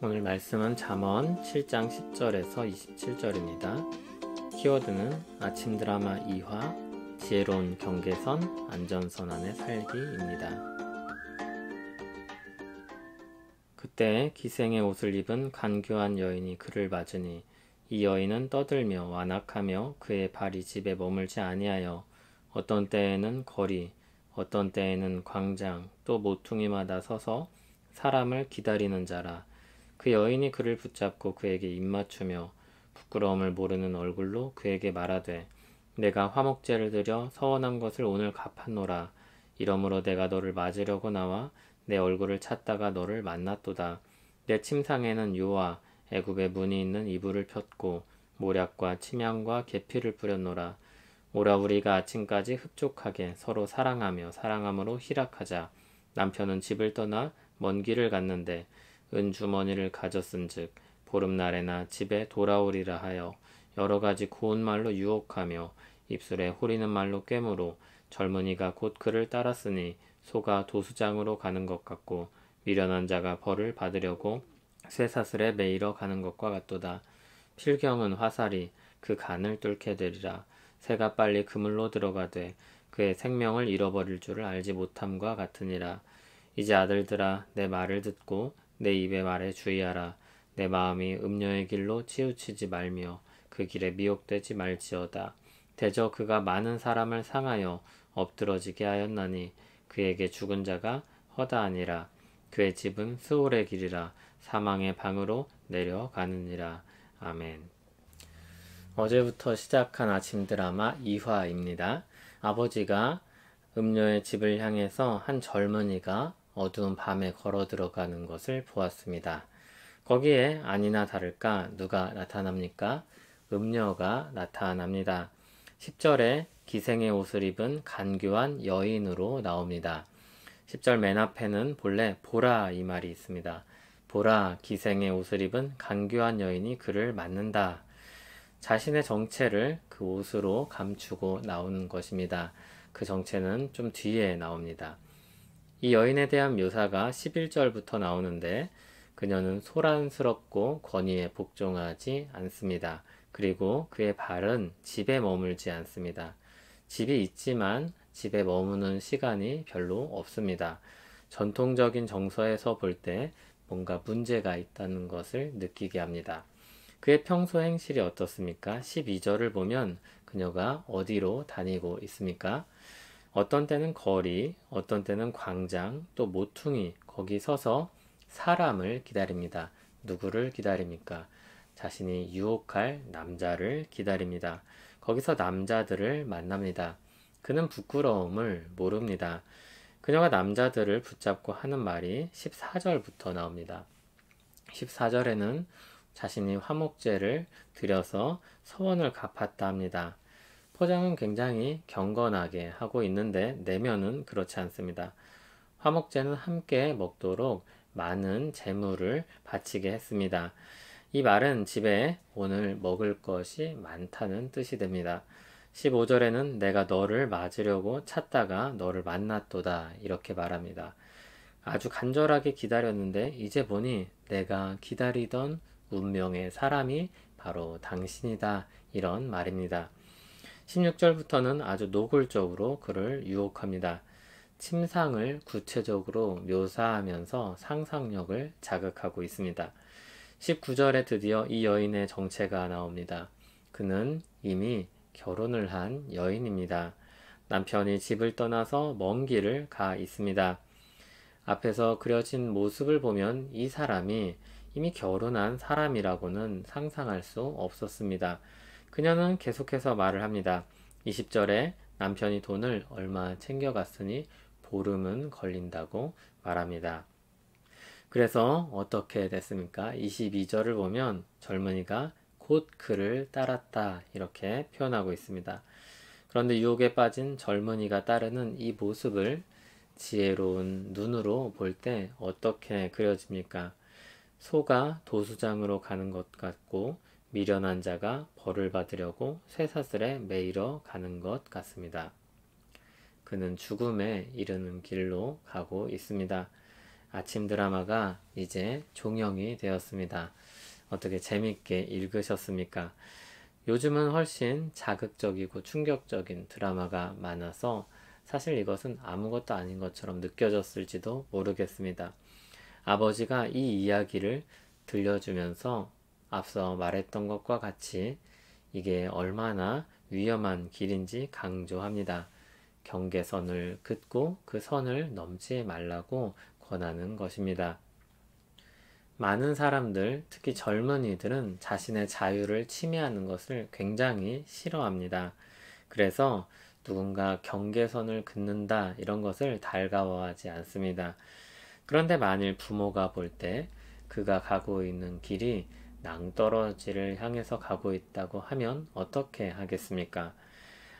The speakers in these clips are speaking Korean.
오늘 말씀은 잠언 7장 10절에서 27절입니다. 키워드는 아침 드라마 2화, 지혜로운 경계선, 안전선 안에 살기입니다. 그때 기생의 옷을 입은 간교한 여인이 그를 맞으니 이 여인은 떠들며 완악하며 그의 발이 집에 머물지 아니하여 어떤 때에는 거리, 어떤 때에는 광장, 또 모퉁이마다 서서 사람을 기다리는 자라. 그 여인이 그를 붙잡고 그에게 입맞추며 부끄러움을 모르는 얼굴로 그에게 말하되 내가 화목제를 드려 서원한 것을 오늘 갚았노라. 이러므로 내가 너를 맞으려고 나와 내 얼굴을 찾다가 너를 만났도다. 내 침상에는 요와 애굽의 문이 있는 이불을 폈고 모략과 침향과 계피를 뿌렸노라. 오라 우리가 아침까지 흡족하게 서로 사랑하며 사랑함으로 희락하자. 남편은 집을 떠나 먼 길을 갔는데 은주머니를 가졌은즉 보름날에나 집에 돌아오리라 하여 여러 가지 고운 말로 유혹하며 입술에 호리는 말로 꿰므로 젊은이가 곧 그를 따랐으니 소가 도수장으로 가는 것 같고 미련한 자가 벌을 받으려고 쇠사슬에 매이러 가는 것과 같도다. 필경은 화살이 그 간을 뚫게 되리라. 새가 빨리 그물로 들어가되 그의 생명을 잃어버릴 줄을 알지 못함과 같으니라. 이제 아들들아 내 말을 듣고 내 입의 말에 주의하라. 내 마음이 음녀의 길로 치우치지 말며 그 길에 미혹되지 말지어다. 대저 그가 많은 사람을 상하여 엎드러지게 하였나니 그에게 죽은 자가 허다하니라. 그의 집은 스올의 길이라 사망의 방으로 내려가느니라. 아멘. 어제부터 시작한 아침 드라마 2화입니다. 아버지가 음녀의 집을 향해서 한 젊은이가 어두운 밤에 걸어 들어가는 것을 보았습니다. 거기에 아니나 다를까 누가 나타납니까? 음녀가 나타납니다. 10절에 기생의 옷을 입은 간교한 여인으로 나옵니다. 10절 맨 앞에는 본래 보라 이 말이 있습니다. 보라 기생의 옷을 입은 간교한 여인이 그를 맞는다. 자신의 정체를 그 옷으로 감추고 나오는 것입니다. 그 정체는 좀 뒤에 나옵니다. 이 여인에 대한 묘사가 11절부터 나오는데 그녀는 소란스럽고 권위에 복종하지 않습니다. 그리고 그의 발은 집에 머물지 않습니다. 집이 있지만 집에 머무는 시간이 별로 없습니다. 전통적인 정서에서 볼 때 뭔가 문제가 있다는 것을 느끼게 합니다. 그의 평소 행실이 어떻습니까? 12절을 보면 그녀가 어디로 다니고 있습니까? 어떤 때는 거리, 어떤 때는 광장, 또 모퉁이, 거기 서서 사람을 기다립니다. 누구를 기다립니까? 자신이 유혹할 남자를 기다립니다. 거기서 남자들을 만납니다. 그는 부끄러움을 모릅니다. 그녀가 남자들을 붙잡고 하는 말이 14절부터 나옵니다. 14절에는 자신이 화목제를 드려서 서원을 갚았다 합니다. 포장은 굉장히 경건하게 하고 있는데 내면은 그렇지 않습니다. 화목제는 함께 먹도록 많은 재물을 바치게 했습니다. 이 말은 집에 오늘 먹을 것이 많다는 뜻이 됩니다. 15절에는 내가 너를 맞으려고 찾다가 너를 만났도다 이렇게 말합니다. 아주 간절하게 기다렸는데 이제 보니 내가 기다리던 운명의 사람이 바로 당신이다 이런 말입니다. 16절부터는 아주 노골적으로 그를 유혹합니다. 침상을 구체적으로 묘사하면서 상상력을 자극하고 있습니다. 19절에 드디어 이 여인의 정체가 나옵니다. 그는 이미 결혼을 한 여인입니다. 남편이 집을 떠나서 먼 길을 가 있습니다. 앞에서 그려진 모습을 보면 이 사람이 이미 결혼한 사람이라고는 상상할 수 없었습니다. 그녀는 계속해서 말을 합니다. 20절에 남편이 돈을 얼마 챙겨갔으니 보름은 걸린다고 말합니다. 그래서 어떻게 됐습니까? 22절을 보면 젊은이가 곧 그를 따랐다 이렇게 표현하고 있습니다. 그런데 유혹에 빠진 젊은이가 따르는 이 모습을 지혜로운 눈으로 볼 때 어떻게 그려집니까? 소가 도수장으로 가는 것 같고 미련한 자가 벌을 받으려고 쇠사슬에 매이러 가는 것 같습니다. 그는 죽음에 이르는 길로 가고 있습니다. 아침 드라마가 이제 종영이 되었습니다. 어떻게 재밌게 읽으셨습니까? 요즘은 훨씬 자극적이고 충격적인 드라마가 많아서 사실 이것은 아무것도 아닌 것처럼 느껴졌을지도 모르겠습니다. 아버지가 이 이야기를 들려주면서 앞서 말했던 것과 같이 이게 얼마나 위험한 길인지 강조합니다. 경계선을 긋고 그 선을 넘지 말라고 권하는 것입니다. 많은 사람들, 특히 젊은이들은 자신의 자유를 침해하는 것을 굉장히 싫어합니다. 그래서 누군가 경계선을 긋는다 이런 것을 달가워하지 않습니다. 그런데 만일 부모가 볼 때 그가 가고 있는 길이 낭떠러지를 향해서 가고 있다고 하면 어떻게 하겠습니까?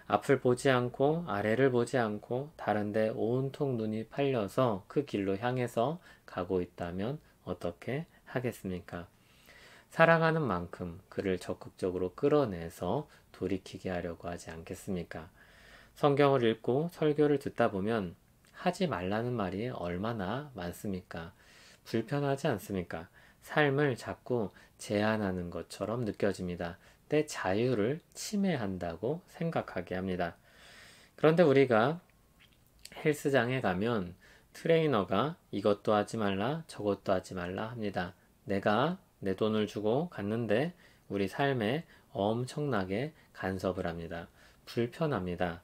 앞을 보지 않고 아래를 보지 않고 다른데 온통 눈이 팔려서 그 길로 향해서 가고 있다면 어떻게 하겠습니까? 사랑하는 만큼 그를 적극적으로 끌어내서 돌이키게 하려고 하지 않겠습니까? 성경을 읽고 설교를 듣다 보면 하지 말라는 말이 얼마나 많습니까? 불편하지 않습니까? 삶을 자꾸 제한하는 것처럼 느껴집니다. 내 자유를 침해한다고 생각하게 합니다. 그런데 우리가 헬스장에 가면 트레이너가 이것도 하지 말라, 저것도 하지 말라 합니다. 내가 내 돈을 주고 갔는데 우리 삶에 엄청나게 간섭을 합니다. 불편합니다.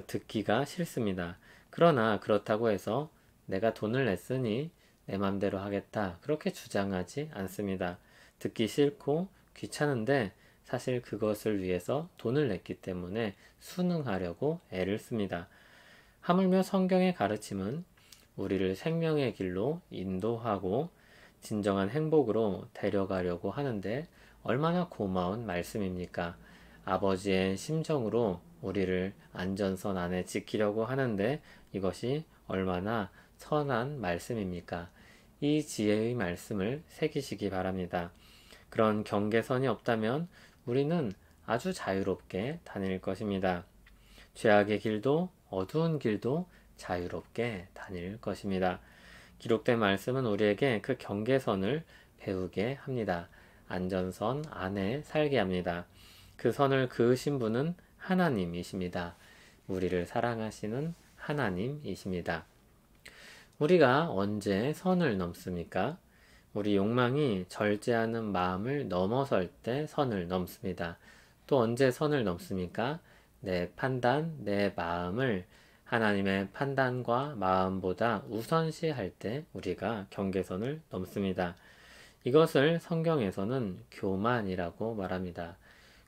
듣기가 싫습니다. 그러나 그렇다고 해서 내가 돈을 냈으니 내 맘대로 하겠다. 그렇게 주장하지 않습니다. 듣기 싫고 귀찮은데 사실 그것을 위해서 돈을 냈기 때문에 순응하려고 애를 씁니다. 하물며 성경의 가르침은 우리를 생명의 길로 인도하고 진정한 행복으로 데려가려고 하는데 얼마나 고마운 말씀입니까? 아버지의 심정으로 우리를 안전선 안에 지키려고 하는데 이것이 얼마나 선한 말씀입니까? 이 지혜의 말씀을 새기시기 바랍니다. 그런 경계선이 없다면 우리는 아주 자유롭게 다닐 것입니다. 죄악의 길도 어두운 길도 자유롭게 다닐 것입니다. 기록된 말씀은 우리에게 그 경계선을 배우게 합니다. 안전선 안에 살게 합니다. 그 선을 그으신 분은 하나님이십니다. 우리를 사랑하시는 하나님이십니다. 우리가 언제 선을 넘습니까? 우리 욕망이 절제하는 마음을 넘어설 때 선을 넘습니다. 또 언제 선을 넘습니까? 내 판단, 내 마음을 하나님의 판단과 마음보다 우선시할 때 우리가 경계선을 넘습니다. 이것을 성경에서는 교만이라고 말합니다.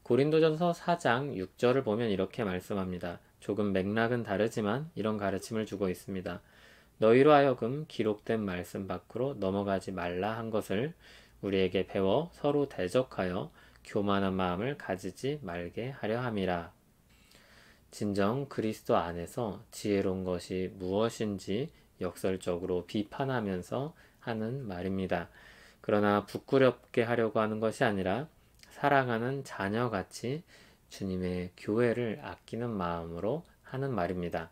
고린도전서 4장 6절을 보면 이렇게 말씀합니다. 조금 맥락은 다르지만 이런 가르침을 주고 있습니다. 너희로 하여금 기록된 말씀 밖으로 넘어가지 말라 한 것을 우리에게 배워 서로 대적하여 교만한 마음을 가지지 말게 하려 함이라. 진정 그리스도 안에서 지혜로운 것이 무엇인지 역설적으로 비판하면서 하는 말입니다. 그러나 부끄럽게 하려고 하는 것이 아니라 사랑하는 자녀같이 주님의 교회를 아끼는 마음으로 하는 말입니다.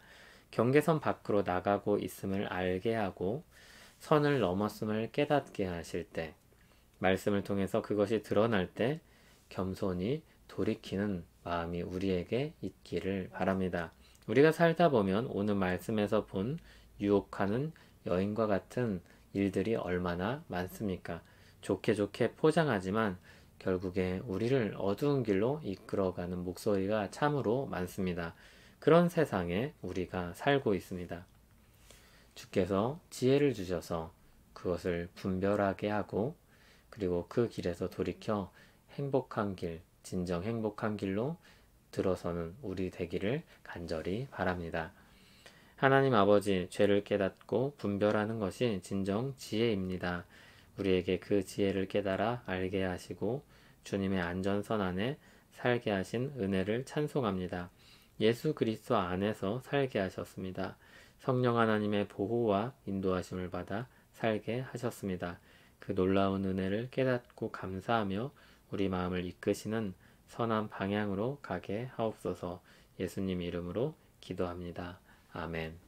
경계선 밖으로 나가고 있음을 알게 하고 선을 넘었음을 깨닫게 하실 때, 말씀을 통해서 그것이 드러날 때 겸손히 돌이키는 마음이 우리에게 있기를 바랍니다. 우리가 살다 보면 오늘 말씀에서 본 유혹하는 여인과 같은 일들이 얼마나 많습니까? 좋게 좋게 포장하지만 결국에 우리를 어두운 길로 이끌어가는 목소리가 참으로 많습니다. 그런 세상에 우리가 살고 있습니다. 주께서 지혜를 주셔서 그것을 분별하게 하고 그리고 그 길에서 돌이켜 행복한 길, 진정 행복한 길로 들어서는 우리 되기를 간절히 바랍니다. 하나님 아버지, 죄를 깨닫고 분별하는 것이 진정 지혜입니다. 우리에게 그 지혜를 깨달아 알게 하시고 주님의 안전선 안에 살게 하신 은혜를 찬송합니다. 예수 그리스도 안에서 살게 하셨습니다. 성령 하나님의 보호와 인도하심을 받아 살게 하셨습니다. 그 놀라운 은혜를 깨닫고 감사하며 우리 마음을 이끄시는 선한 방향으로 가게 하옵소서. 예수님 이름으로 기도합니다. 아멘.